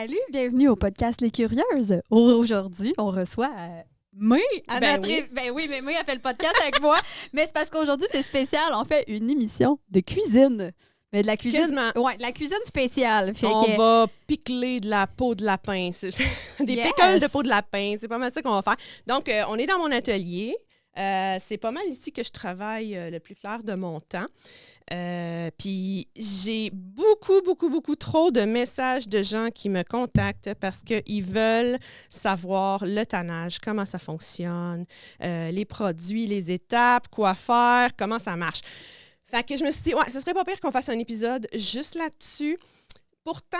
Salut, bienvenue au podcast Les Curieuses. Aujourd'hui, on reçoit May à notre... oui. Ben oui, mais May a fait le podcast avec moi. Mais c'est parce qu'aujourd'hui, c'est spécial. On fait une émission de cuisine. Mais de la cuisine... Quasiment. Ouais, de la cuisine spéciale. Fait On que... va pickler de la peau de lapin. Des Yes! pickles de peau de lapin. C'est pas mal ça qu'on va faire. Donc, on est dans mon atelier. C'est pas mal ici que je travaille le plus clair de mon temps. Puis j'ai beaucoup trop de messages de gens qui me contactent parce qu'ils veulent savoir le tannage, comment ça fonctionne, les produits, les étapes, quoi faire, comment ça marche. Fait que je me suis dit, ouais, ce serait pas pire qu'on fasse un épisode juste là-dessus. Pourtant,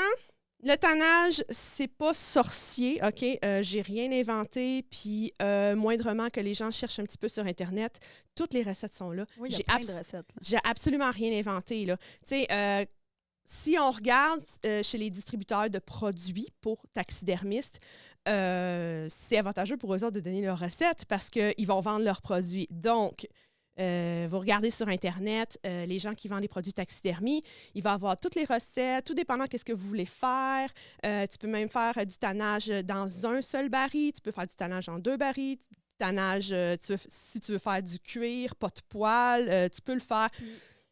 le tannage, c'est pas sorcier, OK? J'ai rien inventé, puis moindrement que les gens cherchent un petit peu sur Internet, toutes les recettes sont là. Oui, il y a plein de recettes. Là. J'ai absolument rien inventé, là. Tu sais, si on regarde chez les distributeurs de produits pour taxidermistes, c'est avantageux pour eux autres de donner leurs recettes parce qu'ils vont vendre leurs produits. Donc, vous regardez sur Internet, les gens qui vendent des produits taxidermie, il va avoir toutes les recettes, tout dépendant de ce que vous voulez faire. Tu peux même faire du tannage dans un seul baril, tu peux faire du tannage en 2 barils, tannage, si tu veux faire du cuir, pas de poils, tu peux le faire.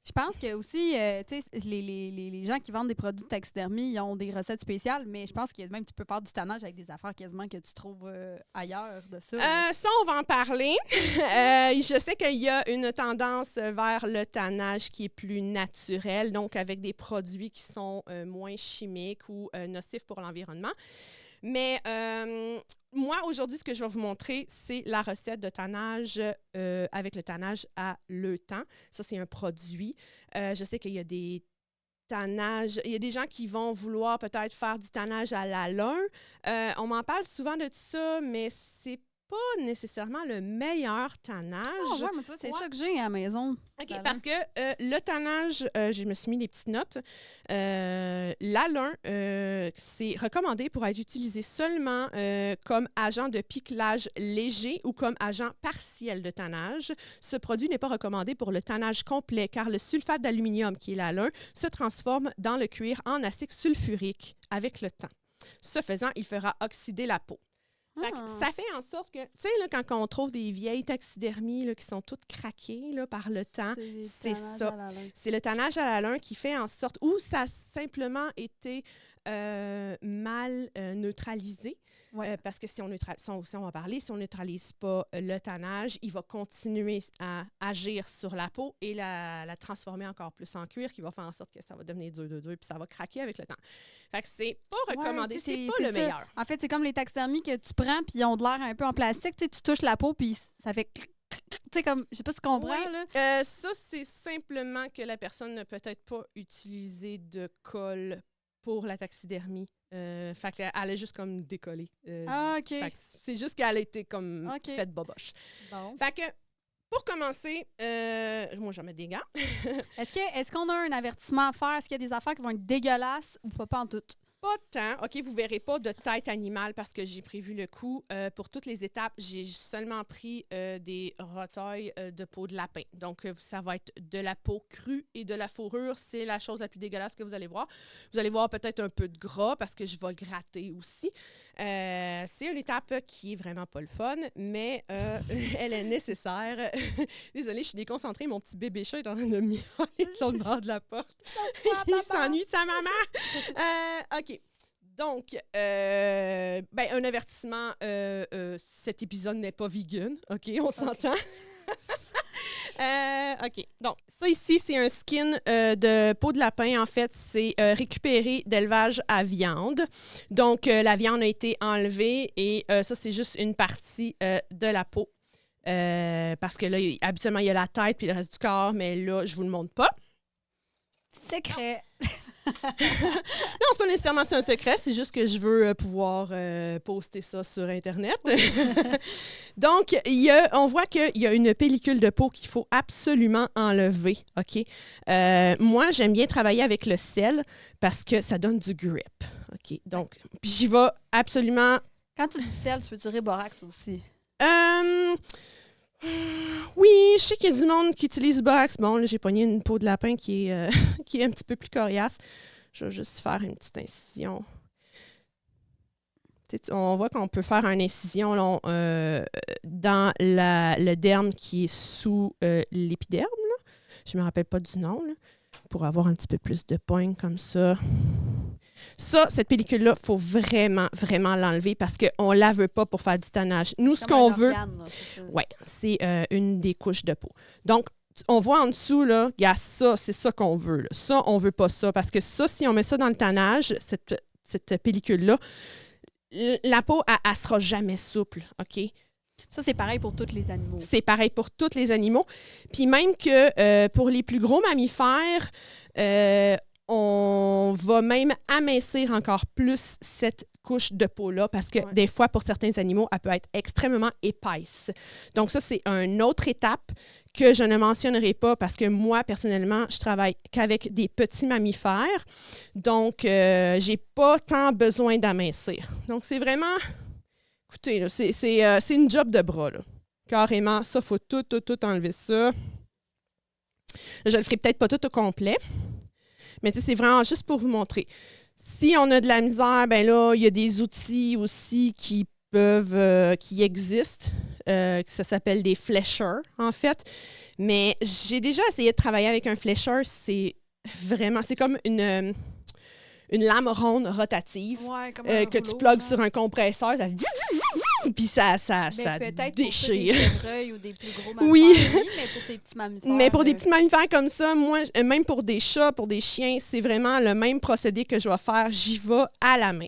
Je pense que aussi, tu sais, les gens qui vendent des produits de taxidermie, ils ont des recettes spéciales, mais je pense que même tu peux faire du tannage avec des affaires quasiment que tu trouves ailleurs de ça. Ça, on va en parler. Je sais qu'il y a une tendance vers le tannage qui est plus naturel, donc avec des produits qui sont moins chimiques ou nocifs pour l'environnement. Mais moi, aujourd'hui, ce que je vais vous montrer, c'est la recette de tannage avec le tannage à l'eutan. Ça, c'est un produit. Je sais qu'il y a des tannages. Il y a des gens qui vont vouloir peut-être faire du tannage à la lin. On m'en parle souvent de ça, mais c'est pas nécessairement le meilleur tannage. Ah ouais, mais tu vois, c'est ça que j'ai à la maison. OK, parce que le tannage, je me suis mis des petites notes. L'alun, c'est recommandé pour être utilisé seulement comme agent de piclage léger ou comme agent partiel de tannage. Ce produit n'est pas recommandé pour le tannage complet car le sulfate d'aluminium, qui est l'alun, se transforme dans le cuir en acide sulfurique avec le temps. Ce faisant, il fera oxyder la peau. Fait que ça fait en sorte que, tu sais, là, quand on trouve des vieilles taxidermies là, qui sont toutes craquées là, par le temps, c'est ça. C'est le tannage à la lin qui fait en sorte, ou ça a simplement été mal neutralisé. Ouais. Parce que si on va parler, si on ne neutralise pas le tannage, il va continuer à agir sur la peau et la transformer encore plus en cuir, qui va faire en sorte que ça va devenir dur, puis ça va craquer avec le temps. Fait que c'est pas recommandé, c'est pas le meilleur. En fait, c'est comme les taxidermies que tu prends, puis ils ont de l'air un peu en plastique. Tu touches la peau, puis ça fait... Tu sais, comme, je sais pas si tu comprends, oui. là. Ça, c'est simplement que la personne n'a peut-être pas utilisé de colle pour la taxidermie. Fait qu'elle a juste comme décollé. OK. Fait que c'est juste qu'elle a été comme faite boboche. Bon. Fait que, pour commencer, moi, je vais mettre des gants. Est-ce qu'on a un avertissement à faire? Est-ce qu'il y a des affaires qui vont être dégueulasses ou pas en tout? Pas tant. OK, vous ne verrez pas de tête animale parce que j'ai prévu le coup. Pour toutes les étapes, j'ai seulement pris des rotailles de peau de lapin. Donc, ça va être de la peau crue et de la fourrure. C'est la chose la plus dégueulasse que vous allez voir. Vous allez voir peut-être un peu de gras parce que je vais le gratter aussi. C'est une étape qui est vraiment pas le fun, mais elle est nécessaire. Désolée, je suis déconcentrée. Mon petit bébé chat est en train de miauler sur le bord de la porte. Il s'ennuie de sa maman. OK. Donc, un avertissement, cet épisode n'est pas vegan, OK, on s'entend. OK, donc, ça ici, c'est un skin de peau de lapin. En fait, c'est récupéré d'élevage à viande. Donc, la viande a été enlevée et ça, c'est juste une partie de la peau. Parce que là, habituellement, il y a la tête puis le reste du corps, mais là, je vous le montre pas. Secret. Non, c'est pas nécessairement un secret, c'est juste que je veux pouvoir poster ça sur Internet. Donc, on voit qu'il y a une pellicule de peau qu'il faut absolument enlever, OK? Moi, j'aime bien travailler avec le sel parce que ça donne du grip, OK? Donc, puis j'y vais absolument... Quand tu dis sel, tu peux dire borax aussi? Oui, je sais qu'il y a du monde qui utilise borax. Bon, là, j'ai pogné une peau de lapin qui est un petit peu plus coriace. Je vais juste faire une petite incision. On voit qu'on peut faire une incision là, dans le derme qui est sous l'épiderme. Là. Je ne me rappelle pas du nom. Là, pour avoir un petit peu plus de points comme ça. Ça, cette pellicule-là, il faut vraiment, vraiment l'enlever parce qu'on ne la veut pas pour faire du tannage. Nous, ce qu'on veut, c'est une des couches de peau. Donc, on voit en dessous, là, regarde, ça, c'est ça qu'on veut. Là. Ça, on ne veut pas ça parce que ça, si on met ça dans le tannage, cette pellicule-là, la peau, elle ne sera jamais souple, OK? Ça, c'est pareil pour tous les animaux. C'est pareil pour tous les animaux. Puis même que pour les plus gros mammifères, on va même amincir encore plus cette couche de peau-là parce que des fois, pour certains animaux, elle peut être extrêmement épaisse. Donc ça, c'est une autre étape que je ne mentionnerai pas parce que moi, personnellement, je travaille qu'avec des petits mammifères. Donc, j'ai pas tant besoin d'amincir. Donc, c'est vraiment... Écoutez, là, c'est une job de bras, là. Carrément, ça, il faut tout enlever ça. Là, je le ferai peut-être pas tout au complet, mais c'est vraiment juste pour vous montrer. Si on a de la misère, ben là, il y a des outils aussi qui existent, ça s'appelle des flécheurs, en fait. Mais j'ai déjà essayé de travailler avec un flécheur, c'est comme une lame ronde rotative que tu plugues sur un compresseur, ça puis ça peut-être déchire. Pour des chevreuils ou des plus gros mammifères, oui, mais pour tes petits mammifères. Mais pour des petits mammifères comme ça, moi, même pour des chats, pour des chiens, c'est vraiment le même procédé que je vais faire. J'y vais à la main.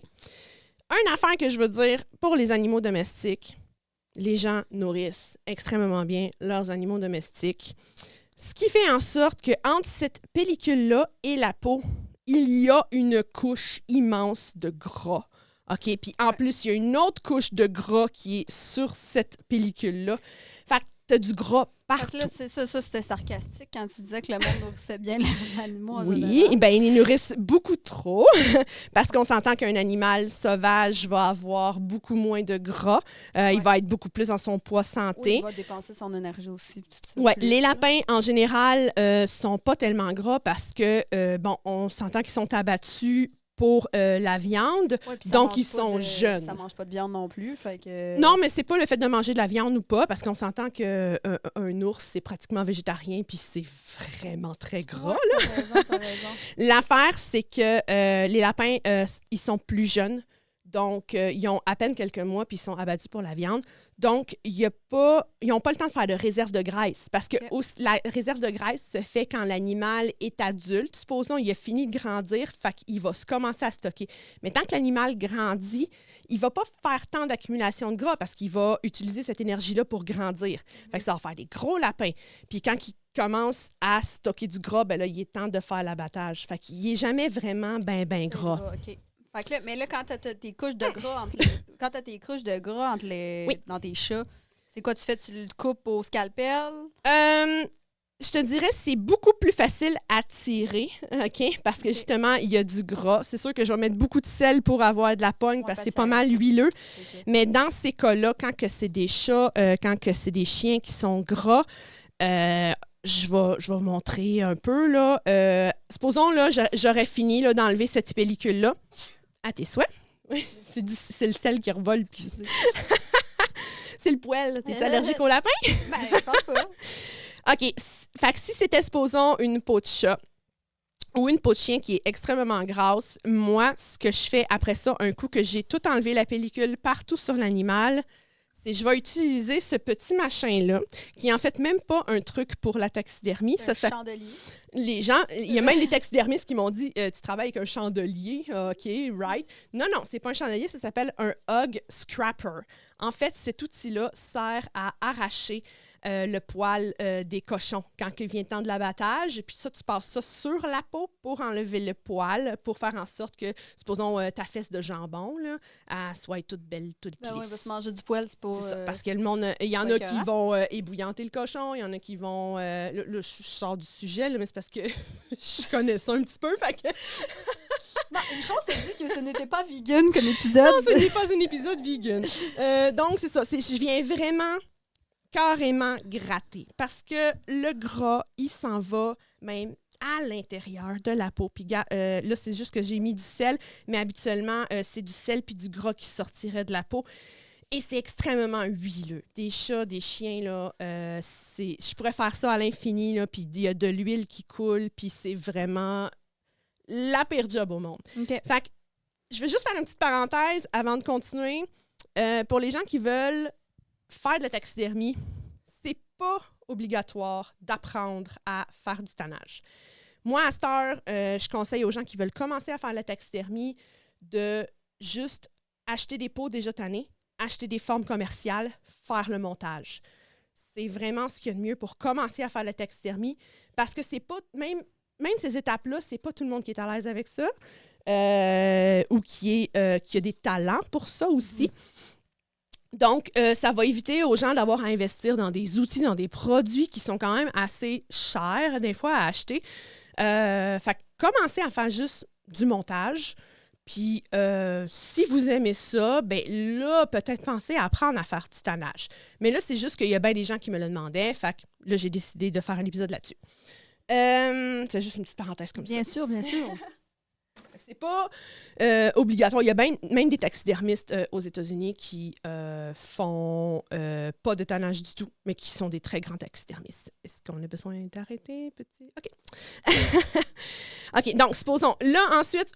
Une affaire que je veux dire pour les animaux domestiques, les gens nourrissent extrêmement bien leurs animaux domestiques. Ce qui fait en sorte qu'entre cette pellicule-là et la peau, il y a une couche immense de gras. OK? Puis en plus, il y a une autre couche de gras qui est sur cette pellicule-là. Fait que tu as du gras partout. Parce que là, ça, c'était sarcastique quand tu disais que le monde nourrissait bien les animaux en général. Oui, bien, ils nourrissent beaucoup trop parce qu'on s'entend qu'un animal sauvage va avoir beaucoup moins de gras. Il va être beaucoup plus dans son poids santé. Oui, il va dépenser son énergie aussi. Oui, les lapins, en général, sont pas tellement gras parce que, on s'entend qu'ils sont abattus pour la viande, donc ils sont jeunes. Ça ne mange pas de viande non plus. Fait que... Non, mais c'est pas le fait de manger de la viande ou pas, parce qu'on s'entend qu'un ours, c'est pratiquement végétarien, puis c'est vraiment très gras. Là. T'as raison. L'affaire, c'est que les lapins, ils sont plus jeunes, donc ils ont à peine quelques mois, puis ils sont abattus pour la viande. Donc, ils n'ont pas le temps de faire de réserve de graisse, parce que la réserve de graisse se fait quand l'animal est adulte. Supposons qu'il a fini de grandir, fait qu'il va se commencer à stocker. Mais tant que l'animal grandit, il ne va pas faire tant d'accumulation de gras parce qu'il va utiliser cette énergie-là pour grandir. Fait que ça va faire des gros lapins. Puis quand il commence à stocker du gras, ben là, il est temps de faire l'abattage. Fait qu'il n'est jamais vraiment ben gras. OK. Fait que là, mais là, quand tu as tes couches de gras dans tes chats, c'est quoi tu fais? Tu le coupes au scalpel? Je te dirais c'est beaucoup plus facile à tirer, OK? Parce que justement, il y a du gras. C'est sûr que je vais mettre beaucoup de sel pour avoir de la pogne parce que c'est pas mal huileux. Okay. Mais dans ces cas-là, quand que c'est des chats, quand que c'est des chiens qui sont gras, je vais vous montrer un peu. Là. Supposons, là, j'aurais fini là, d'enlever cette pellicule-là. À tes souhaits. Oui, c'est le sel qui revole. Puis... c'est le poêle. T'es-tu allergique au lapin? Ben, je pense pas. OK. Fait que si c'était, supposons, une peau de chat ou une peau de chien qui est extrêmement grasse, moi, ce que je fais après ça, un coup que j'ai tout enlevé la pellicule partout sur l'animal, c'est je vais utiliser ce petit machin-là, qui est en fait même pas un truc pour la taxidermie. C'est un chandelier. Les gens, il y a même des taxidermistes qui m'ont dit tu travailles avec un chandelier, OK, right. Non, c'est pas un chandelier, ça s'appelle un hog scraper. En fait, cet outil-là sert à arracher le poil des cochons quand il vient le temps de l'abattage. Puis ça, tu passes ça sur la peau pour enlever le poil, pour faire en sorte que, supposons, ta fesse de jambon, là, elle soit toute belle, toute lisse. Oui, parce que manger du poil, c'est pas... C'est ça, parce que le monde, il y en a qui vont ébouillanter le cochon, il y en a qui vont... là, je sors du sujet, là, mais c'est parce que je connais ça un petit peu, fait que... Non, une chose, c'est dit que ce n'était pas vegan comme épisode. Non, ce n'est pas un épisode vegan. Donc, c'est ça. Je viens vraiment carrément gratter parce que le gras, il s'en va même à l'intérieur de la peau. Puis là, c'est juste que j'ai mis du sel, mais habituellement, c'est du sel puis du gras qui sortirait de la peau. Et c'est extrêmement huileux. Des chats, des chiens, là, je pourrais faire ça à l'infini, là, puis il y a de l'huile qui coule, puis c'est vraiment la pire job au monde. Okay. Fait que je vais juste faire une petite parenthèse avant de continuer. Pour les gens qui veulent faire de la taxidermie, c'est pas obligatoire d'apprendre à faire du tannage. Moi, à cette heure, je conseille aux gens qui veulent commencer à faire la taxidermie de juste acheter des peaux déjà tannées, acheter des formes commerciales, faire le montage. C'est vraiment ce qu'il y a de mieux pour commencer à faire la taxidermie parce que c'est pas, même ces étapes-là, c'est pas tout le monde qui est à l'aise avec ça ou qui a des talents pour ça aussi. Donc, ça va éviter aux gens d'avoir à investir dans des outils, dans des produits qui sont quand même assez chers, des fois, à acheter. Fait que commencez à faire juste du montage. Puis, si vous aimez ça, bien là, peut-être pensez à apprendre à faire du tannage. Mais là, c'est juste qu'il y a bien des gens qui me le demandaient. Fait que là, j'ai décidé de faire un épisode là-dessus. C'est juste une petite parenthèse comme ça. Bien sûr, bien sûr. C'est pas obligatoire. Il y a même des taxidermistes aux États-Unis qui font pas de tannage du tout, mais qui sont des très grands taxidermistes. Est-ce qu'on a besoin d'arrêter, petit? OK. OK, donc, supposons. Là, ensuite,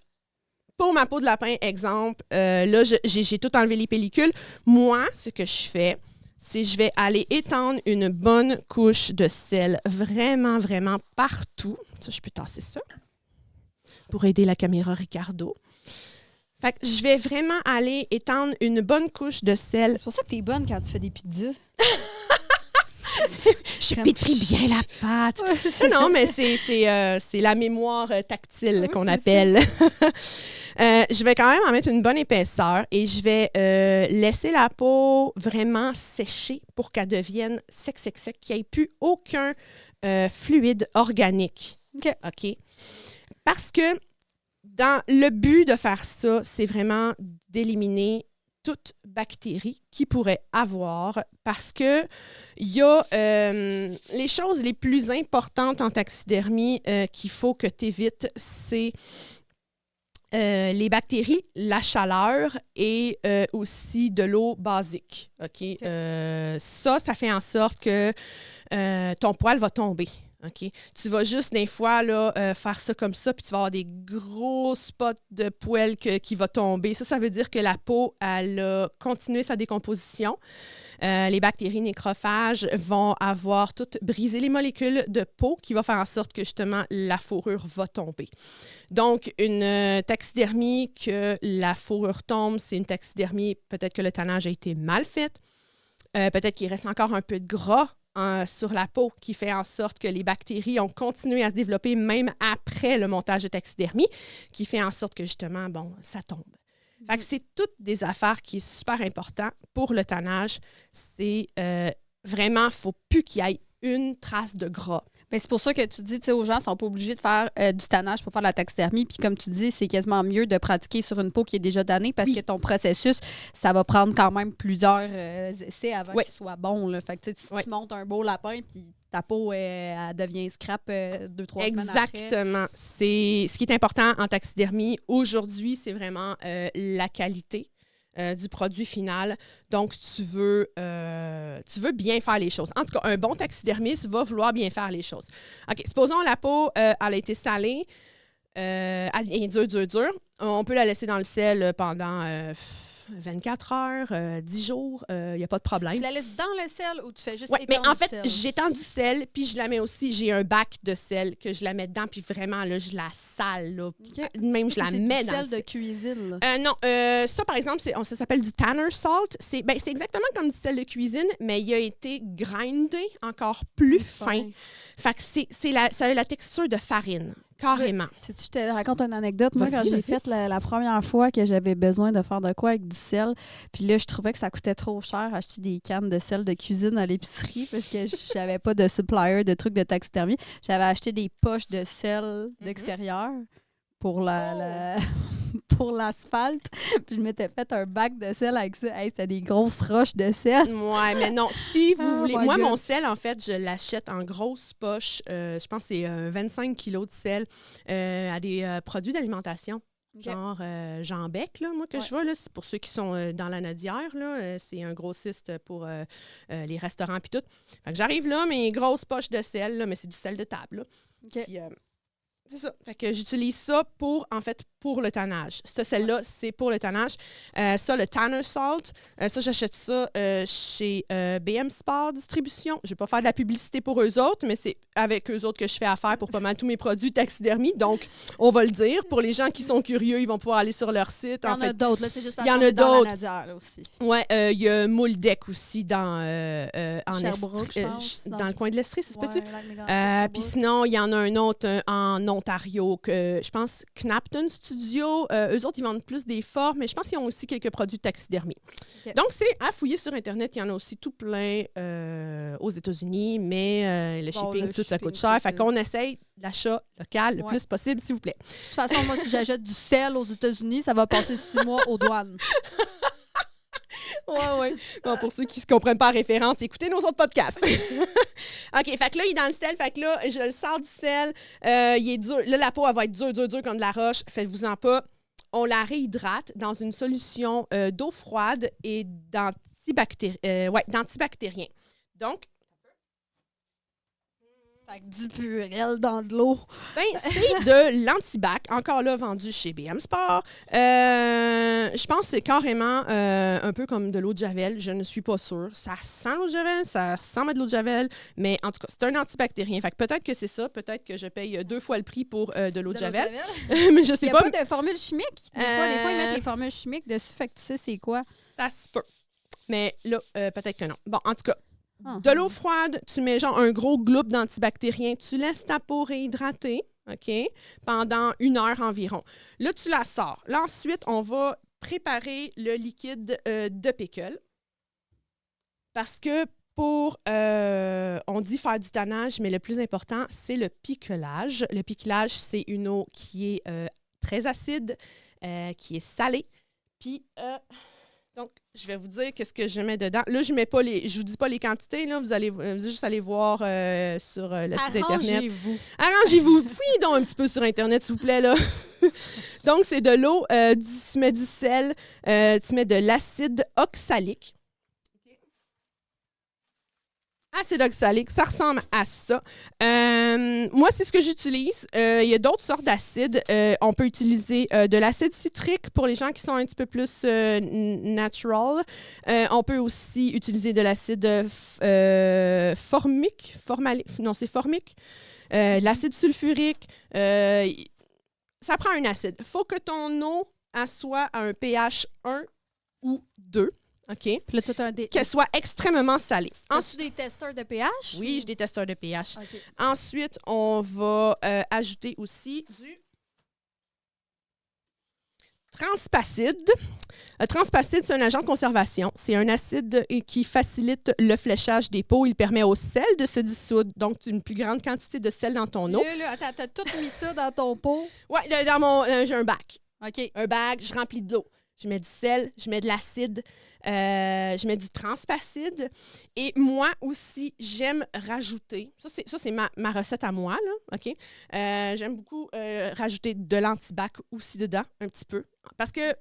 pour ma peau de lapin, exemple, là, j'ai tout enlevé les pellicules. Moi, ce que je fais, c'est que je vais aller étendre une bonne couche de sel vraiment, vraiment partout. Ça, je peux tasser ça pour aider la caméra Ricardo. Fait que je vais vraiment aller étendre une bonne couche de sel. C'est pour ça que t'es bonne quand tu fais des pizzas. Je pétris bien la pâte. Ouais, non, mais c'est la mémoire tactile qu'on appelle. Je vais quand même en mettre une bonne épaisseur et je vais laisser la peau vraiment sécher pour qu'elle devienne sec, qu'il n'y ait plus aucun fluide organique. OK? Parce que dans le but de faire ça, c'est vraiment d'éliminer toute bactérie qu'il pourrait avoir parce que il y a les choses les plus importantes en taxidermie qu'il faut que tu évites, c'est les bactéries, la chaleur et aussi de l'eau basique. OK? Ça fait en sorte que ton poil va tomber. OK? Tu vas juste, des fois, là, faire ça comme ça, puis tu vas avoir des gros spots de poils qui vont tomber. Ça veut dire que la peau, elle a continué sa décomposition. Les bactéries nécrophages vont avoir toutes brisé les molécules de peau qui va faire en sorte que, justement, la fourrure va tomber. Donc, une taxidermie que la fourrure tombe, c'est une taxidermie, peut-être que le tannage a été mal fait, peut-être qu'il reste encore un peu de gras sur la peau qui fait en sorte que les bactéries ont continué à se développer même après le montage de taxidermie, qui fait en sorte que justement, bon, ça tombe. Fait que c'est toutes des affaires qui sont super importantes pour le tannage. C'est vraiment, il ne faut plus qu'il y ait une trace de gras. Mais c'est pour ça que tu dis, tu sais, aux gens ne sont pas obligés de faire du tannage pour faire de la taxidermie. Puis comme tu dis, c'est quasiment mieux de pratiquer sur une peau qui est déjà tannée parce que ton processus, ça va prendre quand même plusieurs essais avant qu'il soit bon. Là. Fait que si tu montes un beau lapin puis ta peau elle devient scrap 2-3 semaines après. Exactement. C'est ce qui est important en taxidermie aujourd'hui, c'est vraiment la qualité du produit final. Donc, tu veux bien faire les choses. En tout cas, un bon taxidermiste va vouloir bien faire les choses. OK, supposons la peau, elle a été salée, elle est dure. On peut la laisser dans le sel pendant 24 heures, 10 jours, il n'y a pas de problème. Tu la laisses dans le sel ou tu fais juste mais en fait, j'étends du sel, puis je la mets aussi, j'ai un bac de sel que je la mets dedans, puis vraiment, là, je la sale, là. Même, je la mets dans le sel de cuisine, non, ça, par exemple, ça s'appelle du Tanner Salt. C'est exactement comme du sel de cuisine, mais il a été grindé encore plus fin. Fait que ça a la texture de farine. Carrément. Si tu te racontes une anecdote, moi, quand j'ai fait la première fois que j'avais besoin de faire de quoi avec du sel, puis là, je trouvais que ça coûtait trop cher acheter des cannes de sel de cuisine à l'épicerie parce que je n'avais pas de supplier de trucs de taxidermie. J'avais acheté des poches de sel d'extérieur pour pour l'asphalte. Puis je m'étais fait un bac de sel avec ça. Hey, c'était des grosses roches de sel. Ouais, mais non, si vous voulez... Moi, God. mon sel, en fait, je l'achète en grosse poche. Je pense que c'est 25 kilos de sel à des produits d'alimentation. Okay. Genre Jean Bec, là, moi, que je vois, là, c'est pour ceux qui sont dans la Nodière, là, c'est un grossiste pour les restaurants puis tout. Fait que j'arrive là, mes grosses poches de sel, là, mais c'est du sel de table, là. Okay. Puis, c'est ça. Fait que j'utilise ça pour le tannage. Ce sel-là, c'est pour le tannage. Ça, le Tanner Salt, ça, j'achète ça chez BM Sport Distribution. Je vais pas faire de la publicité pour eux autres, mais c'est avec eux autres que je fais affaire pour pas mal tous mes produits taxidermie. Donc, on va le dire. Pour les gens qui sont curieux, ils vont pouvoir aller sur leur site. Il y en a d'autres, là. C'est juste parce il y en qu'on a est dans d'autres. la Nadière, là, aussi. Ouais, il y a Mouldeck aussi en Sherbrooke, je pense, dans le coin de l'Estrie, ça se peut-tu? Puis Puis sinon, il y en a un autre en Ontario, que je pense Knapton Studio. Eux autres, ils vendent plus des formes, mais je pense qu'ils ont aussi quelques produits de taxidermie. Okay. Donc, c'est à fouiller sur Internet. Il y en a aussi tout plein aux États-Unis, mais le shipping, tout ça coûte cher. Fait qu'on essaye l'achat local le plus possible, s'il vous plaît. De toute façon, moi, si j'achète du sel aux États-Unis, ça va passer 6 mois aux douanes. Ouais. Bon, pour ceux qui ne se comprennent pas en référence, écoutez nos autres podcasts. OK, fait que là, il est dans le sel. Fait que là, je le sors du sel. Il est dur. Là, la peau, elle va être dure comme de la roche. Faites-vous-en pas. On la réhydrate dans une solution d'eau froide et d'antibactérien. Donc, fait que du purel dans de l'eau. ben, c'est de l'antibac, encore là, vendu chez BM Sport. Je pense que c'est carrément un peu comme de l'eau de Javel. Je ne suis pas sûre. Ça sent l'eau de Javel, ça ressemble à de l'eau de Javel, mais en tout cas, c'est un antibactérien. Fait que peut-être que c'est ça. Peut-être que je paye 2 fois le prix pour de l'eau de Javel. Mais je sais pas. Il n'y a pas de formule chimique. Des fois, ils mettent les formules chimiques dessus. Fait que tu sais c'est quoi. Ça se peut. Mais là, peut-être que non. Bon, en tout cas, de l'eau froide, tu mets genre un gros gloop d'antibactérien, tu laisses ta peau réhydrater, OK, pendant 1 heure environ. Là, tu la sors. Là, ensuite, on va préparer le liquide de pickle. Parce que on dit faire du tannage, mais le plus important, c'est le picolage. Le picolage, c'est une eau qui est très acide, qui est salée. Puis... donc, je vais vous dire qu'est-ce que je mets dedans. Là, je vous dis pas les quantités, là. Vous allez juste aller voir sur le site Internet. Arrangez-vous. Fouillez donc un petit peu sur Internet, s'il vous plaît, là. Donc, c'est de l'eau, tu mets du sel, tu mets de l'acide oxalique. Acide oxalique, ça ressemble à ça. Moi, c'est ce que j'utilise. Il y a d'autres sortes d'acides. On peut utiliser de l'acide citrique pour les gens qui sont un petit peu plus natural. On peut aussi utiliser de l'acide formique. C'est formique. L'acide sulfurique. Ça prend un acide. Il faut que ton eau soit à un pH 1 ou 2. OK. Puis là, qu'elle soit extrêmement salée. As-tu des testeurs de pH? Oui, j'ai des testeurs de pH. Okay. Ensuite, on va ajouter aussi du transpacide. Le transpacide, c'est un agent de conservation. C'est un acide qui facilite le fléchage des peaux. Il permet au sel de se dissoudre. Donc, une plus grande quantité de sel dans ton eau. Attends, t'as tout mis ça dans ton pot? Oui, j'ai un bac. OK. Un bac, je remplis de l'eau. Je mets du sel, je mets de l'acide, je mets du transpacide. Et moi aussi, j'aime rajouter, ça c'est ma recette à moi, là, OK? J'aime beaucoup rajouter de l'antibac aussi dedans, un petit peu, parce que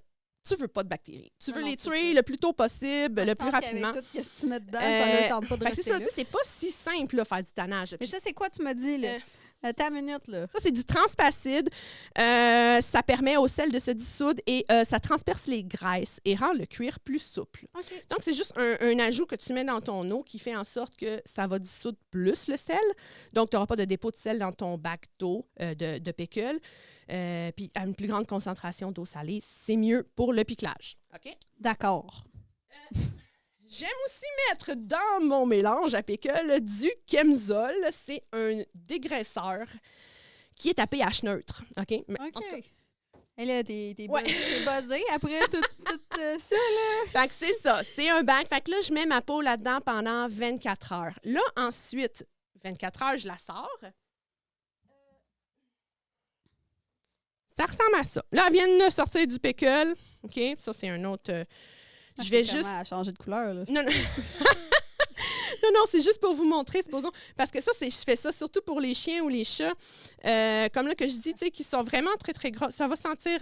tu veux pas de bactéries. Tu veux les tuer le plus tôt possible, le plus rapidement. Tout ce que tu mets dedans, ça ne tente pas de rester c'est ça, là. C'est pas si simple, là, faire du tannage. Mais ça, c'est quoi tu m'as dit, là? Attends une minute, là. Ça, c'est du transpacide. Ça permet au sel de se dissoudre et ça transperce les graisses et rend le cuir plus souple. Okay. Donc, c'est juste un ajout que tu mets dans ton eau qui fait en sorte que ça va dissoudre plus le sel. Donc, tu n'auras pas de dépôt de sel dans ton bac d'eau de pickle. Puis, à une plus grande concentration d'eau salée, c'est mieux pour le piclage. OK? D'accord. J'aime aussi mettre dans mon mélange à pickle du Chemzol. C'est un dégraisseur qui est à pH neutre. OK? Mais, en tout cas, et là, t'es buzzé après tout ça, là. Fait que c'est ça. C'est un bac. Fait que là, je mets ma peau là-dedans pendant 24 heures. Là, ensuite, 24 heures, je la sors. Ça ressemble à ça. Là, elle vient de sortir du pickle. OK? Ça, c'est un autre... je vais juste... Elle a changé de couleur, là. Non, non. Non, c'est juste pour vous montrer, supposons. Parce que ça, je fais ça surtout pour les chiens ou les chats. Comme là que je dis, tu sais, qui sont vraiment très, très gras. Ça va sentir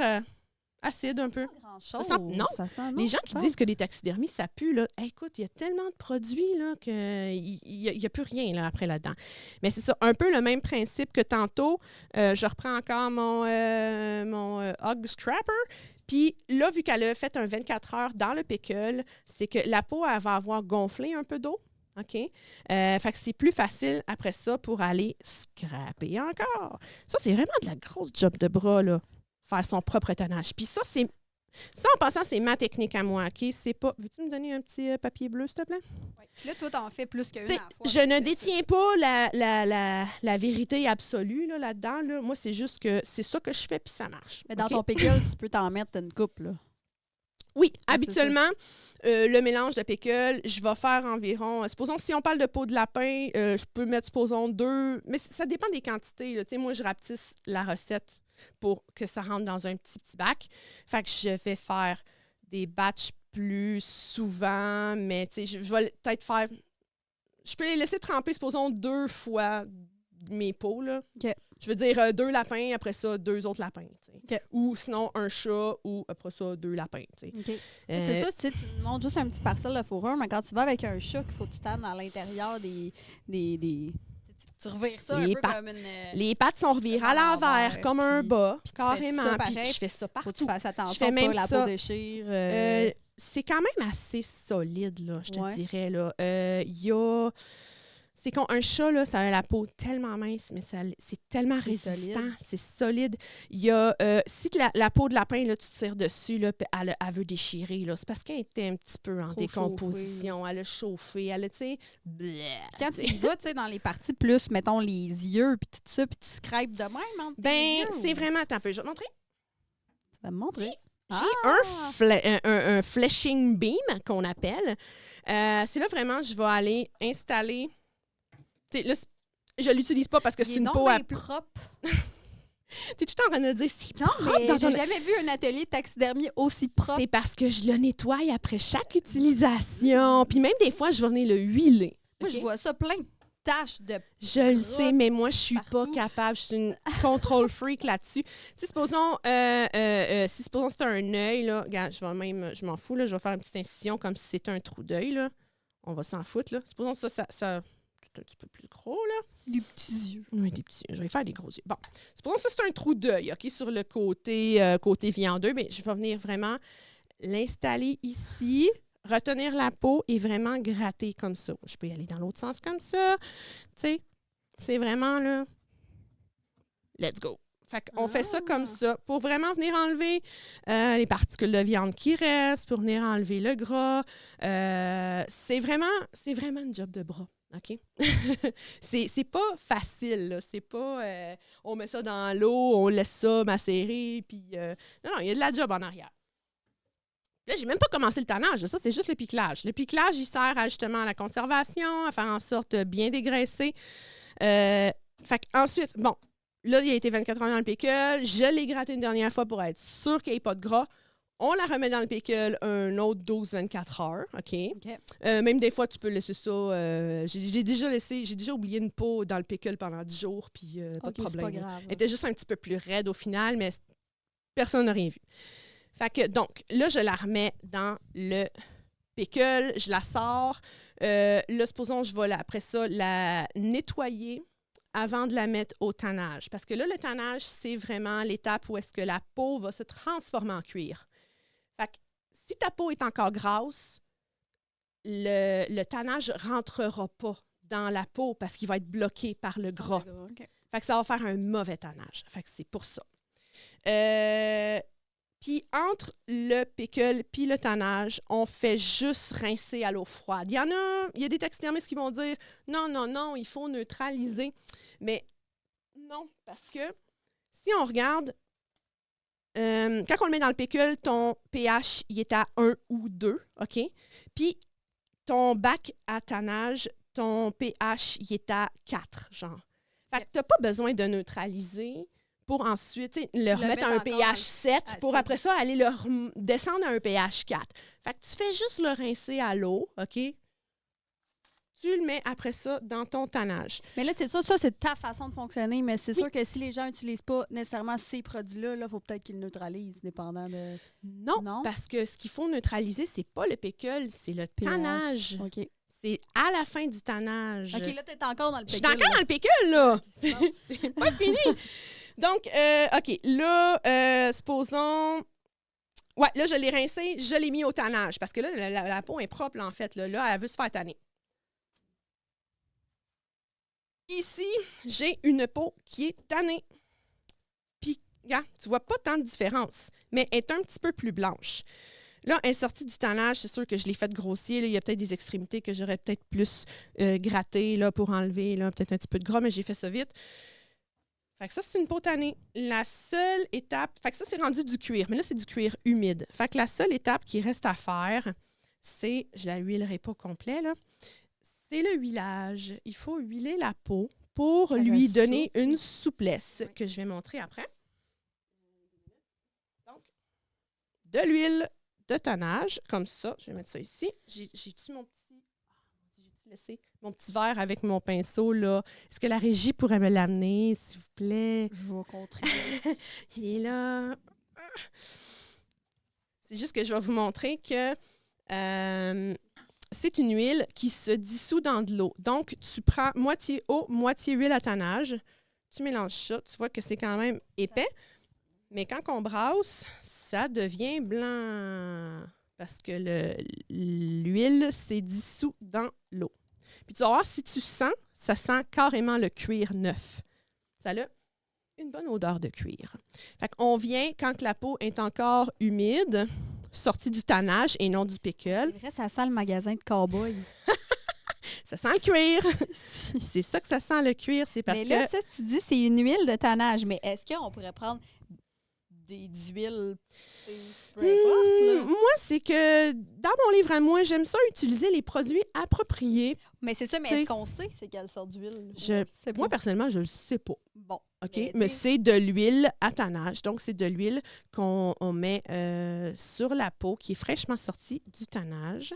acide un peu. Ça sent... Non. Ça sent, non, les gens qui disent que les taxidermies, ça pue, là. Hey, écoute, il y a tellement de produits, là, qu'il n'y a plus rien, là, après là-dedans. Mais c'est ça, un peu le même principe que tantôt. Je reprends encore mon Hog Scrapper. Puis là, vu qu'elle a fait un 24 heures dans le pickle, c'est que la peau, elle va avoir gonflé un peu d'eau. OK? Fait que c'est plus facile après ça pour aller scraper encore. Ça, c'est vraiment de la grosse job de bras, là. Faire son propre tannage. Puis ça, en passant, c'est ma technique à moi, OK? C'est pas... Veux-tu me donner un petit papier bleu, s'il te plaît? Oui. Là, toi, t'en fais plus qu'une à la fois. Je ne détiens pas la vérité absolue là-dedans. Là. Moi, c'est juste que c'est ça que je fais, puis ça marche. Mais dans OK? ton pickle, tu peux t'en mettre une coupe, là. Oui, habituellement, le mélange de pickle, je vais faire environ... supposons, si on parle de peau de lapin, je peux mettre, supposons, 2... Mais ça dépend des quantités. Là. Moi, je rapetisse la recette pour que ça rentre dans un petit bac. Fait que je vais faire des batchs plus souvent, mais je vais peut-être faire... Je peux les laisser tremper, supposons, 2 fois mes peaux, là. OK. Je veux dire 2 lapins, après ça, 2 autres lapins. Okay. Ou sinon, un chat, ou après ça, 2 lapins. Okay. C'est ça, tu montes juste un petit parcelle de fourrure, mais quand tu vas avec un chat, qu'il faut que tu tannes à l'intérieur des tu revires ça un peu comme une... Les pattes sont revirées à l'envers, comme un bas, carrément. Puis je fais ça partout. Faut que tu fasses attention, je fais même pas ça. la peau déchire. C'est quand même assez solide, là, je te dirais. Il y a... C'est qu'un chat, là, ça a la peau tellement mince, mais c'est tellement résistant. C'est solide. Il y a... si la peau de lapin, là, tu tires dessus, là, elle veut déchirer, là, c'est parce qu'elle était un petit peu en décomposition. Chauffée. Elle a chauffé. Elle a, tu sais... Quand tu y vas, tu sais, dans les parties plus, mettons, les yeux, puis tout ça, puis tu scrapes de même entre tes yeux, c'est vraiment... Attends un peu, je vais te montrer. Tu vas me montrer. J'ai un fleshing beam qu'on appelle. C'est là, vraiment, je vais aller installer... Là, je ne l'utilise pas parce que c'est une peau à... propre. T'es tout en train de dire c'est non, mais j'ai jamais vu un atelier de taxidermie aussi propre. C'est parce que je le nettoie après chaque utilisation. Puis même des fois, je vais venir le huiler. Moi, je vois ça plein de taches de... Je le sais, mais moi, je suis pas capable. Je suis une control freak là-dessus. Tu sais, supposons c'est un œil, là. Regarde, je m'en fous, là. Je vais faire une petite incision comme si c'était un trou d'œil, là. On va s'en foutre, là. Supposons ça un petit peu plus gros, là. Des petits yeux. Oui, des petits yeux. Je vais faire des gros yeux. Bon. Supposons que ça, c'est un trou d'œil, OK, sur le côté viandeux, mais je vais venir vraiment l'installer ici, retenir la peau et vraiment gratter comme ça. Je peux y aller dans l'autre sens comme ça. Tu sais, c'est vraiment, là, let's go. Fait qu'on fait ça comme ça pour vraiment venir enlever les particules de viande qui restent, pour venir enlever le gras. C'est vraiment une job de bras. OK? c'est pas facile, là. C'est pas on met ça dans l'eau, on laisse ça macérer, puis... non, il y a de la job en arrière. Là, j'ai même pas commencé le tannage. Ça, c'est juste le piclage. Le piclage, il sert justement à la conservation, à faire en sorte de bien dégraisser. Fait qu'ensuite, bon, là, il a été 24 heures dans le pickle. Je l'ai gratté une dernière fois pour être sûr qu'il n'y ait pas de gras. On la remet dans le pickle un autre 12-24 heures, OK? Même des fois, tu peux laisser ça. J'ai déjà oublié une peau dans le pickle pendant 10 jours, puis pas de problème. Pas grave, Elle était juste un petit peu plus raide au final, mais personne n'a rien vu. Fait que, donc, là, je la remets dans le pickle, je la sors. Là, supposons, je vais après ça la nettoyer avant de la mettre au tannage. Parce que là, le tannage, c'est vraiment l'étape où est-ce que la peau va se transformer en cuir. Fait que si ta peau est encore grasse, le tannage ne rentrera pas dans la peau parce qu'il va être bloqué par le gras. Okay. Fait que ça va faire un mauvais tannage. Fait que c'est pour ça. Puis entre le pickle puis le tannage, on fait juste rincer à l'eau froide. Il y a des taxidermistes qui vont dire « Non, il faut neutraliser. » Mais non, parce que si on regarde, quand on le met dans le pickle, ton pH, il est à 1 ou 2, OK? Puis ton bac à tannage, ton pH, il est à 4, genre. Fait que tu n'as pas besoin de neutraliser pour ensuite le remettre à un pH 7 pour après ça aller le descendre à un pH 4. Fait que tu fais juste le rincer à l'eau, OK? Tu le mets après ça dans ton tannage. Mais là, c'est ça c'est ta façon de fonctionner, mais c'est sûr que si les gens n'utilisent pas nécessairement ces produits-là, il faut peut-être qu'ils le neutralisent, dépendant de... Non, parce que ce qu'il faut neutraliser, c'est pas le pickle, c'est le tannage. OK. C'est à la fin du tannage. OK, là, t'es encore dans le pickle. Je suis encore dans le pickle, là! C'est pas fini! Donc, OK, là, supposons... Ouais, là, je l'ai rincé, je l'ai mis au tannage, parce que là, la peau est propre, là, en fait. Là, elle veut se faire tanner. Ici, j'ai une peau qui est tannée. Puis, regarde, tu vois pas tant de différence, mais elle est un petit peu plus blanche. Là, elle est sortie du tannage, c'est sûr que je l'ai fait grossier. Là. Il y a peut-être des extrémités que j'aurais peut-être plus grattées là, pour enlever peut-être un petit peu de gras, mais j'ai fait ça vite. Fait que ça, c'est une peau tannée. La seule étape... Fait que ça, c'est rendu du cuir, mais là, c'est du cuir humide. Fait que la seule étape qui reste à faire, c'est... Je la huilerai pas complet, là. C'est le huilage. Il faut huiler la peau pour lui donner une souplesse que je vais montrer après. Donc, de l'huile de tannage, comme ça. Je vais mettre ça ici. J'ai-tu mon petit... J'ai-tu laissé mon petit verre avec mon pinceau, là? Est-ce que la régie pourrait me l'amener, s'il vous plaît? Je vais contribuer. Il est là. C'est juste que je vais vous montrer que... c'est une huile qui se dissout dans de l'eau. Donc, tu prends moitié eau, moitié huile à tannage. Tu mélanges ça. Tu vois que c'est quand même épais. Mais quand on brasse, ça devient blanc. Parce que l'huile s'est dissout dans l'eau. Puis tu vas voir, si tu sens, ça sent carrément le cuir neuf. Ça a une bonne odeur de cuir. Fait qu'on vient, quand la peau est encore humide... sorti du tannage et non du pickle. C'est vrai, ça sent le magasin de cow-boy. Ça sent le cuir. C'est ça que ça sent le cuir, c'est parce mais là, que... ça, tu dis, c'est une huile de tannage. Mais est-ce qu'on pourrait prendre des huiles, peu importe, là? Moi, c'est que dans mon livre à moi, j'aime ça utiliser les produits appropriés. Mais c'est ça, mais est-ce qu'on sait c'est quelle sorte d'huile? Moi, personnellement, je ne le sais pas. Bon. OK? Mais c'est de l'huile à tannage. Donc, c'est de l'huile qu'on met sur la peau qui est fraîchement sortie du tannage.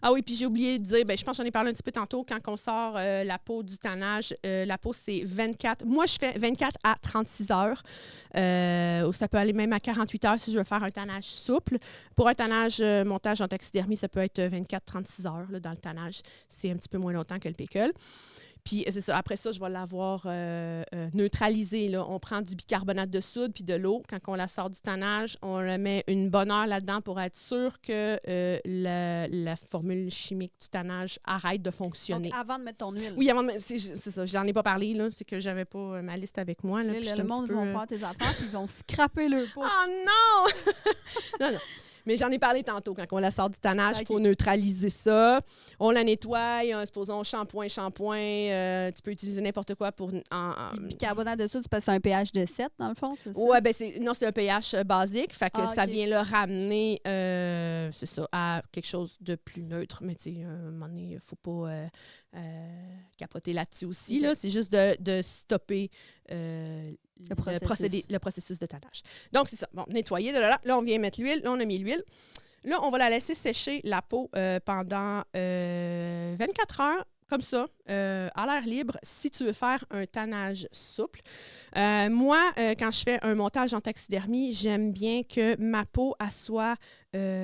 Ah oui, puis j'ai oublié de dire, je pense que j'en ai parlé un petit peu tantôt, quand on sort la peau du tannage, la peau, c'est 24... Moi, je fais 24 à 36 heures. Ou ça peut aller même à 48 heures si je veux faire un tannage souple. Pour un tannage montage en taxidermie, ça peut être 24-36 heures là, dans le tannage. C'est un petit peu moins longtemps que le pickle. Puis c'est ça. Après ça, je vais l'avoir neutralisé. Là. On prend du bicarbonate de soude puis de l'eau. Quand on la sort du tannage, on le met une bonne heure là-dedans pour être sûr que la formule chimique du tannage arrête de fonctionner. Donc, avant de mettre ton huile. Oui, avant de mettre... C'est ça. J'en ai pas parlé. Là. C'est que j'avais pas ma liste avec moi. Là, le monde va faire tes affaires puis ils vont scraper leur peau. Oh non! Non. Mais j'en ai parlé tantôt. Quand on la sort du tannage, il faut neutraliser ça. On la nettoie. Supposons shampoing. Tu peux utiliser n'importe quoi pour... Bicarbonate de soude, c'est parce que c'est un pH de 7, dans le fond, c'est ça? Oui, c'est un pH basique. Fait que ça vient le ramener, c'est ça, à quelque chose de plus neutre. Mais tu sais, à un moment donné, il ne faut pas capoter là-dessus aussi. Okay. Là. C'est juste de stopper le processus de tannage. Donc, c'est ça. Bon, nettoyer. Là, on vient mettre l'huile. Là, on a mis l'huile. Là, on va la laisser sécher, la peau, pendant 24 heures, comme ça, à l'air libre, si tu veux faire un tannage souple. Moi, quand je fais un montage en taxidermie, j'aime bien que ma peau, elle soit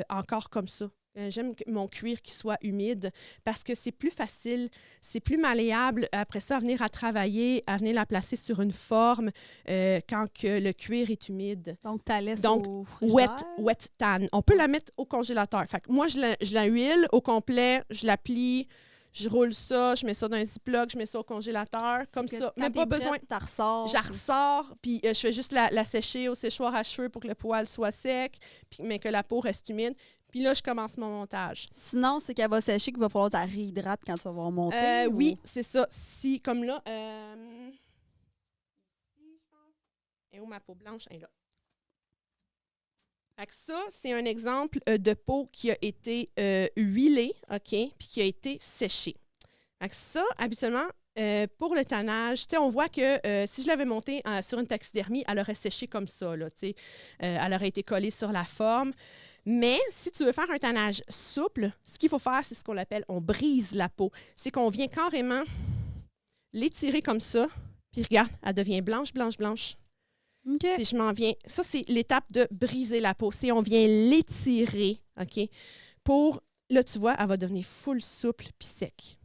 encore comme ça. J'aime mon cuir qui soit humide parce que c'est plus facile, c'est plus malléable après ça à venir à travailler, à venir la placer sur une forme quand que le cuir est humide. Donc, tu la laisses au frigidaire? Wet tan. On peut la mettre au congélateur. Fait que moi, je la huile au complet, je la plie, je roule ça, je mets ça dans un Ziploc, je mets ça au congélateur, comme ça. Même pas besoin. Tu ressors. Je la ressors, puis je fais juste la sécher au séchoir à cheveux pour que le poil soit sec, mais que la peau reste humide. Puis là, je commence mon montage. Sinon, c'est qu'elle va sécher qu'il va falloir que tu la réhydrates quand tu vas monter? Oui, c'est ça. Si, comme là, ici, je pense. Et où ma peau blanche? Elle est là. Fait que ça, c'est un exemple de peau qui a été huilée, OK, puis qui a été séchée. Fait que ça, habituellement, pour le tannage, on voit que si je l'avais montée sur une taxidermie, elle aurait séché comme ça. Là, elle aurait été collée sur la forme. Mais si tu veux faire un tannage souple, ce qu'il faut faire, c'est ce qu'on appelle, on brise la peau. C'est qu'on vient carrément l'étirer comme ça. Puis regarde, elle devient blanche, blanche, blanche. OK. Si je m'en viens, ça, c'est l'étape de briser la peau. Si on vient l'étirer, OK, pour, là, tu vois, elle va devenir full souple puis sec.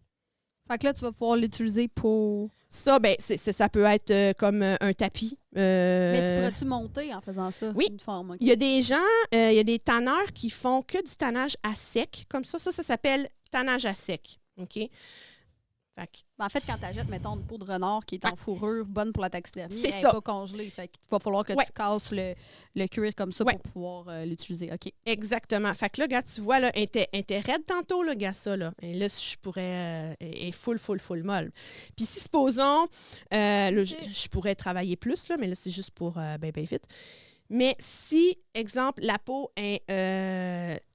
Fait que là, tu vas pouvoir l'utiliser pour... Ça, ben, ça peut être comme un tapis. Mais tu pourrais-tu monter en faisant ça? Oui. Une forme, OK. Il y a des gens, il y a des tanneurs qui font que du tannage à sec, comme ça. Ça s'appelle tannage à sec, OK? Fait que, En fait, quand tu achètes, mettons, une peau de renard qui est en fourrure, bonne pour la taxidermie, C'est elle ça. n'est pas congelée. Fait qu'il va falloir que tu casses le cuir comme ça pour pouvoir l'utiliser. OK. exactement. Fait que là, regarde, tu vois, là, elle était raide tantôt, là, regarde ça, là. Et là, je pourrais... elle est full molle. Puis si, supposons, là, je pourrais travailler plus, là, mais là, c'est juste pour ben vite. Mais si, exemple, la peau est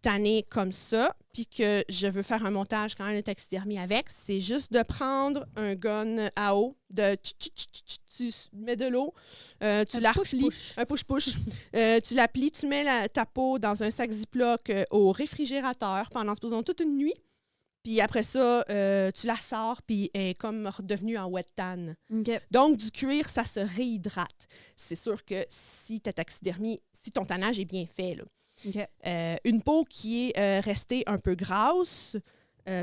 tannée comme ça, puis que je veux faire un montage quand même de taxidermie avec, c'est juste de prendre un gun à eau, tu mets de l'eau, tu la replies, un push-push, tu la plies, tu mets ta peau dans un sac Ziploc au réfrigérateur pendant, supposons, toute une nuit. Puis après ça, tu la sors, puis elle est comme redevenue en wet tan. Okay. Donc, du cuir, ça se réhydrate. C'est sûr que si ta taxidermie, si ton tannage est bien fait, là, okay. Une peau qui est restée un peu grasse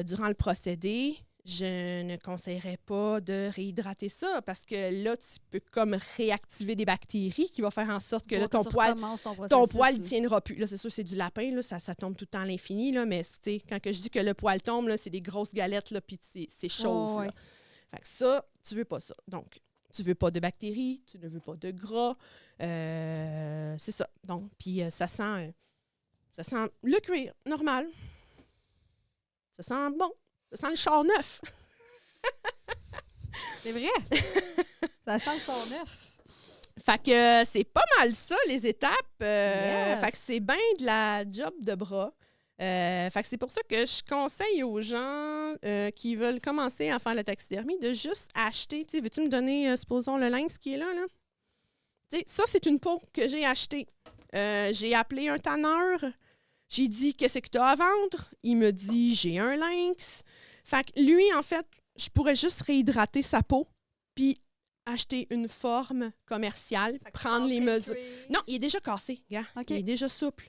durant le procédé, je ne conseillerais pas de réhydrater ça parce que là, tu peux comme réactiver des bactéries qui vont faire en sorte que là, ton poil ne tiendra plus. Là, c'est sûr, c'est du lapin, là, ça tombe tout le temps à l'infini, là, mais quand que je dis que le poil tombe, là, c'est des grosses galettes, là, puis c'est chauve. Oh, ouais. Là. Fait que ça, tu veux pas ça. Donc, tu veux pas de bactéries, tu ne veux pas de gras. C'est ça. Donc, puis ça sent le cuir, normal. Ça sent bon. Ça sent le char neuf. C'est vrai. Ça sent le char neuf. Fait que c'est pas mal ça, les étapes. Yes. Fait que c'est bien de la job de bras. Fait que c'est pour ça que je conseille aux gens qui veulent commencer à faire la taxidermie de juste acheter. Tu sais, veux-tu me donner, supposons, le lynx qui est là? Tu sais, ça, c'est une peau que j'ai achetée. J'ai appelé un tanneur. J'ai dit, qu'est-ce que tu as à vendre? Il me dit, j'ai un lynx. Fait que lui, en fait, je pourrais juste réhydrater sa peau, puis acheter une forme commerciale, prendre les mesures. Non, il est déjà cassé, gars. Okay. Il est déjà souple.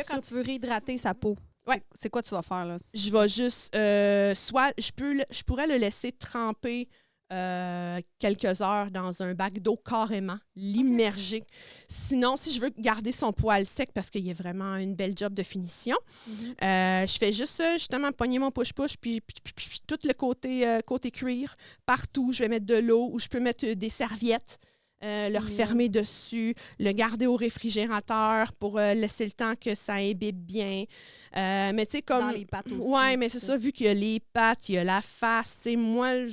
Quand tu veux réhydrater sa peau, c'est quoi tu vas faire, là? Je vais juste... soit je pourrais le laisser tremper quelques heures dans un bac d'eau carrément, l'immerger. Sinon, si je veux garder son poil sec parce qu'il y a vraiment une belle job de finition, je fais juste justement pogner mon push-push puis tout le côté cuir partout. Je vais mettre de l'eau ou je peux mettre des serviettes. Le refermer dessus, le garder au réfrigérateur pour laisser le temps que ça imbibe bien. Mais tu sais, comme... Dans les pattes aussi. Ouais, mais c'est ça, vu qu'il y a les pattes, il y a la face, tu sais, moi,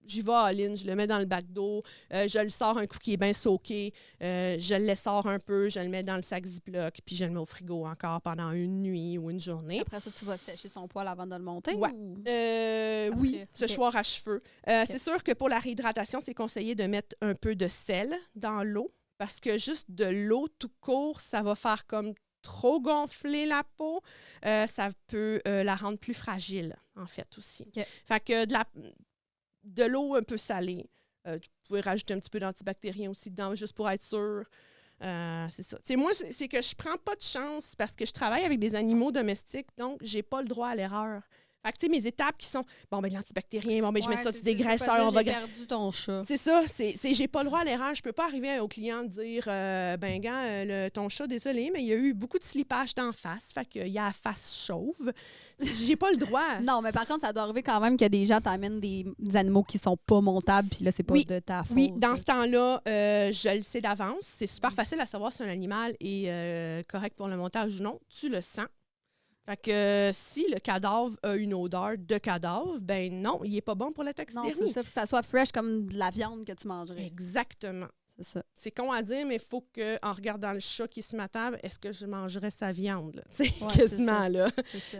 j'y vais à ligne, je le mets dans le bac d'eau, je le sors un coup qui est bien soaké, je le sort un peu, je le mets dans le sac Ziploc, puis je le mets au frigo encore pendant une nuit ou une journée. Après ça, tu vas sécher son poil avant de le monter? Ouais. Ou... oui, séchoir à cheveux. C'est sûr que pour la réhydratation, c'est conseillé de mettre un peu de sel dans l'eau, parce que juste de l'eau tout court, ça va faire comme trop gonfler la peau, ça peut la rendre plus fragile, en fait, aussi. Okay. Fait que de l'eau un peu salée. Tu pouvais rajouter un petit peu d'antibactérien aussi dedans, juste pour être sûr. C'est ça. T'sais, moi, c'est que je prends pas de chance parce que je travaille avec des animaux domestiques, donc j'ai pas le droit à l'erreur. Fait que, tu sais, mes étapes qui sont, bon, ben, l'antibactérien, bon, ben, je mets ça, du dégraisseur, on va... J'ai perdu ton chat. C'est ça, j'ai pas le droit à l'erreur. Je peux pas arriver au client et dire, ben, gars, ton chat, désolé, mais il y a eu beaucoup de slipage d'en face, fait qu'il y a la face chauve. J'ai pas le droit. Non, mais par contre, ça doit arriver quand même que des gens t'amènent des animaux qui sont pas montables, puis là, c'est pas de ta faute. Oui, dans ce temps-là, je le sais d'avance. C'est super facile à savoir si un animal est correct pour le montage ou non. Tu le sens. Fait que si le cadavre a une odeur de cadavre, ben non, il est pas bon pour la taxidermie. Non, c'est ça. Faut que ça soit fresh comme de la viande que tu mangerais. Exactement. C'est ça. C'est con à dire, mais il faut qu'en regardant le chat qui est sur ma table, est-ce que je mangerais sa viande? Ouais, quasiment, là. C'est ça.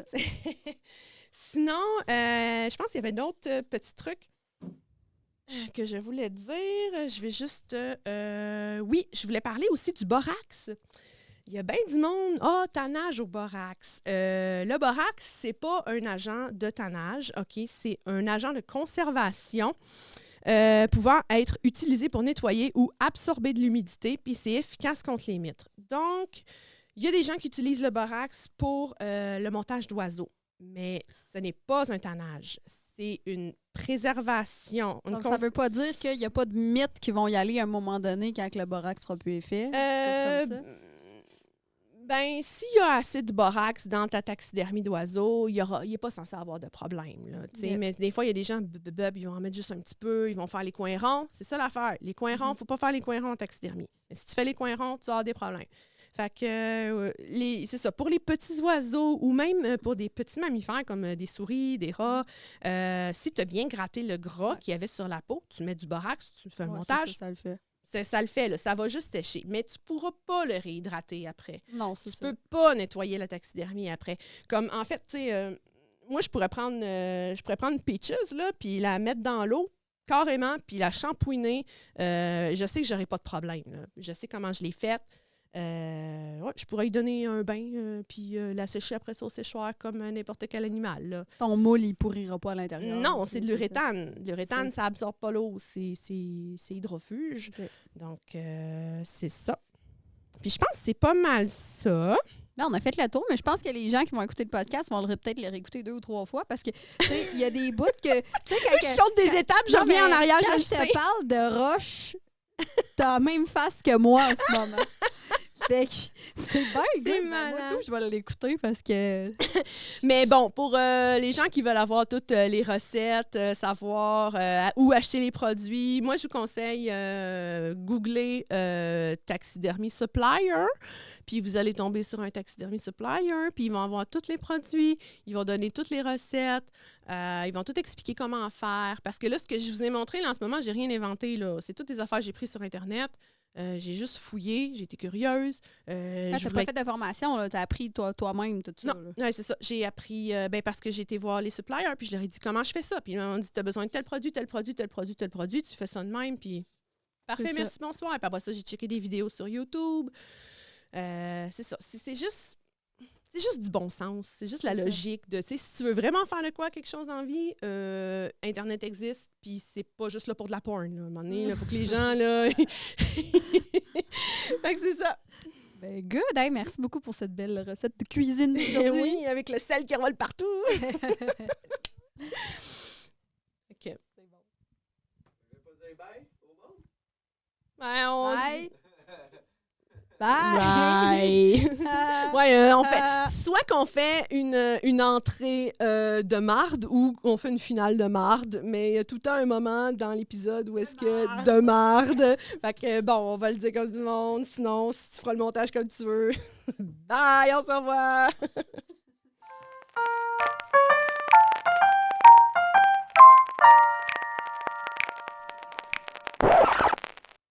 Sinon, je pense qu'il y avait d'autres petits trucs. que je voulais dire, je vais juste... oui, je voulais parler aussi du borax. Il y a bien du monde. Ah, tannage au borax. Le borax, c'est pas un agent de tannage, OK? C'est un agent de conservation pouvant être utilisé pour nettoyer ou absorber de l'humidité, puis c'est efficace contre les mitres. Donc, il y a des gens qui utilisent le borax pour le montage d'oiseaux, mais ce n'est pas un tannage. C'est une préservation. Donc, ça ne veut pas dire qu'il n'y a pas de mythes qui vont y aller à un moment donné quand le borax sera plus effet? Chose comme ça? Ben, s'il y a assez de borax dans ta taxidermie d'oiseau, il n'est pas censé avoir de problème. Là, mais des fois, il y a des gens, ils vont en mettre juste un petit peu, ils vont faire les coins ronds. C'est ça l'affaire. Les coins ronds, il ne faut pas faire les coins ronds en taxidermie. Mais si tu fais les coins ronds, tu vas avoir des problèmes. Fait que, c'est ça. Pour les petits oiseaux ou même pour des petits mammifères comme des souris, des rats, si tu as bien gratté le gras qu'il y avait sur la peau, tu mets du borax, tu fais un montage. Ça le fait. Ça le fait, là, ça va juste sécher. Mais tu ne pourras pas le réhydrater après. Non, c'est ça. Tu ne peux pas nettoyer la taxidermie après. Comme, en fait, tu sais, moi, je pourrais prendre Peaches, là, puis la mettre dans l'eau, carrément, puis la shampouiner. Je sais que je n'aurai pas de problème. Là. Je sais comment je l'ai faite. Ouais, je pourrais lui donner un bain, puis la sécher après ça au séchoir comme n'importe quel animal. Là. Ton moule, il pourrira pas à l'intérieur. Non, c'est de l'uréthane. L'uréthane, ça absorbe pas l'eau. C'est hydrofuge. Okay. Donc, c'est ça. Puis je pense que c'est pas mal ça. Là, on a fait le tour, mais je pense que les gens qui vont écouter le podcast vont peut-être le réécouter 2 ou 3 fois parce que, tu sais, il y a des bouts que... Je saute des étapes, je reviens en arrière, quand je te parle de roche, t'as la même face que moi en ce moment. Fait que c'est bien good. Moi, tout, je vais l'écouter parce que... Mais bon, pour les gens qui veulent avoir toutes les recettes, savoir où acheter les produits, moi, je vous conseille googler taxidermie supplier, puis vous allez tomber sur un taxidermie supplier, puis ils vont avoir tous les produits, ils vont donner toutes les recettes, ils vont tout expliquer comment faire. Parce que là, ce que je vous ai montré, là, en ce moment, j'ai rien inventé. Là. C'est toutes les affaires que j'ai prises sur Internet. J'ai juste fouillé, j'ai été curieuse. Tu n'as pas fait de formation, tu as appris toi-même tout ça. Non, ouais, c'est ça. J'ai appris parce que j'ai été voir les suppliers, puis je leur ai dit comment je fais ça. Puis ils m'ont dit, tu as besoin de tel produit, tel produit, tel produit, tel produit, tu fais ça de même, puis parfait, merci, bonsoir. Et puis après ça, j'ai checké des vidéos sur YouTube. C'est ça. C'est juste du bon sens. C'est juste la logique de, tu sais, si tu veux vraiment faire de quoi, quelque chose en vie, Internet existe, puis c'est pas juste là pour de la porn. Là. À un moment donné, il faut que les gens, là... Fait que c'est ça. Ben, good. Hey, merci beaucoup pour cette belle recette de cuisine d'aujourd'hui. Oui, avec le sel qui revole partout. OK. C'est bon. Tu veux pas dire bye au monde? Ben, on bye. Dit... Bye! Ouais, on fait soit qu'on fait une entrée de marde ou qu'on fait une finale de marde, mais il y a tout le temps un moment dans l'épisode où est-ce que de marde. Fait que bon, on va le dire comme du monde, sinon si tu feras le montage comme tu veux. Bye, on se revoit!